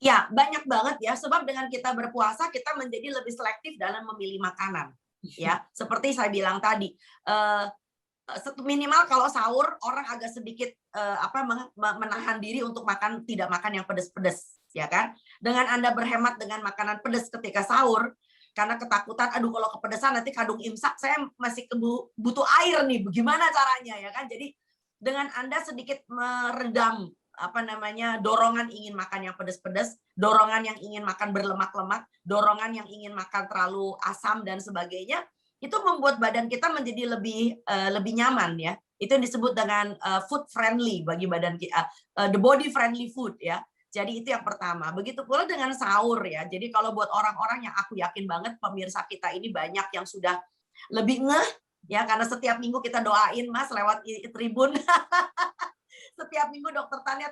Ya, banyak banget ya, sebab dengan kita berpuasa, kita menjadi lebih selektif dalam memilih makanan, ya. Seperti saya bilang tadi, minimal kalau sahur orang agak sedikit, menahan diri untuk tidak makan yang pedes-pedes, ya kan. Dengan Anda berhemat dengan makanan pedes ketika sahur, karena ketakutan, "Aduh kalau kepedesan nanti kadung imsak, saya masih butuh air nih, gimana caranya?" Ya kan. Jadi, dengan Anda sedikit meredam dorongan ingin makan yang pedas-pedas, dorongan yang ingin makan berlemak-lemak, dorongan yang ingin makan terlalu asam dan sebagainya, itu membuat badan kita menjadi lebih nyaman ya. Itu yang disebut dengan food friendly bagi badan kita, the body friendly food ya. Jadi itu yang pertama. Begitu pula dengan sahur ya. Jadi kalau buat orang-orang yang aku yakin banget pemirsa kita ini banyak yang sudah lebih ngeh ya, karena setiap minggu kita doain Mas lewat Tribun. Setiap minggu dokter tanya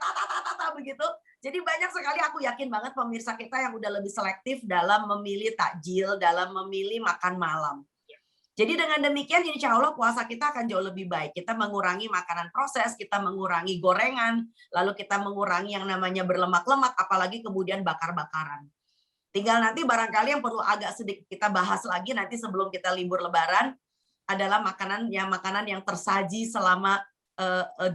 begitu. Jadi banyak sekali aku yakin banget pemirsa kita yang udah lebih selektif dalam memilih takjil, dalam memilih makan malam. Jadi dengan demikian insya Allah puasa kita akan jauh lebih baik. Kita mengurangi makanan proses, kita mengurangi gorengan, lalu kita mengurangi yang namanya berlemak-lemak, apalagi kemudian bakar-bakaran. Tinggal nanti barangkali yang perlu agak sedikit kita bahas lagi nanti sebelum kita libur lebaran adalah makanan yang tersaji selama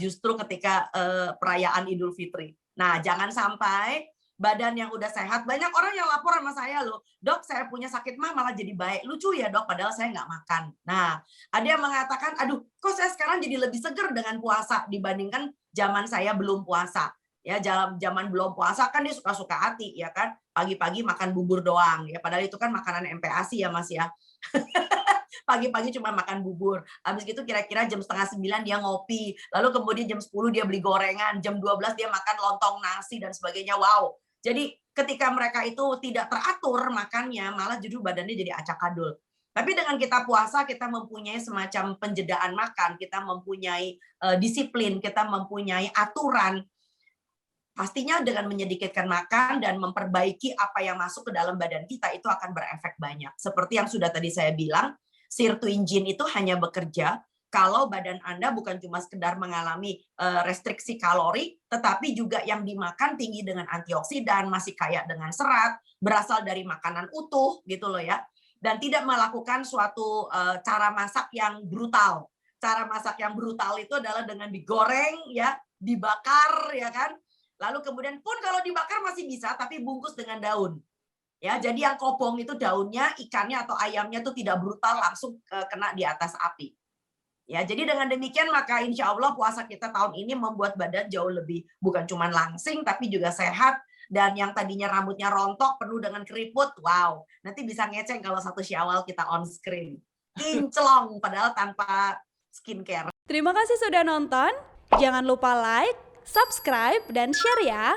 justru ketika perayaan Idul Fitri. Nah, jangan sampai badan yang udah sehat, banyak orang yang lapor sama saya loh, "Dok, saya punya sakit mah malah jadi baik." Lucu ya dok, padahal saya nggak makan. Nah, ada yang mengatakan, "Aduh, kok saya sekarang jadi lebih seger dengan puasa dibandingkan zaman saya belum puasa." Ya, zaman belum puasa kan dia suka-suka hati ya kan, pagi-pagi makan bubur doang ya, padahal itu kan makanan MPASI ya Mas ya. Pagi-pagi cuma makan bubur. Habis gitu kira-kira jam setengah 9 dia ngopi. Lalu kemudian jam 10 dia beli gorengan. Jam 12 dia makan lontong nasi dan sebagainya. Wow. Jadi ketika mereka itu tidak teratur makannya, malah justru badannya jadi acak-adul. Tapi dengan kita puasa, kita mempunyai semacam penjedaan makan, kita mempunyai disiplin, kita mempunyai aturan. Pastinya dengan menyedikitkan makan dan memperbaiki apa yang masuk ke dalam badan kita, itu akan berefek banyak. Seperti yang sudah tadi saya bilang, sirtuin itu hanya bekerja kalau badan Anda bukan cuma sekedar mengalami restriksi kalori, tetapi juga yang dimakan tinggi dengan antioksidan, masih kaya dengan serat, berasal dari makanan utuh gitu loh ya. Dan tidak melakukan suatu cara masak yang brutal. Cara masak yang brutal itu adalah dengan digoreng ya, dibakar ya kan. Lalu kemudian pun kalau dibakar masih bisa, tapi bungkus dengan daun. Ya, jadi yang kobong itu daunnya, ikannya atau ayamnya itu tidak brutal langsung kena di atas api. Ya, jadi dengan demikian maka insya Allah puasa kita tahun ini membuat badan jauh lebih bukan cuma langsing tapi juga sehat, dan yang tadinya rambutnya rontok penuh dengan keriput, wow, nanti bisa ngeceng kalau 1 Syawal kita on screen. Kinclong padahal tanpa skincare. Terima kasih sudah nonton. Jangan lupa like, subscribe, dan share ya.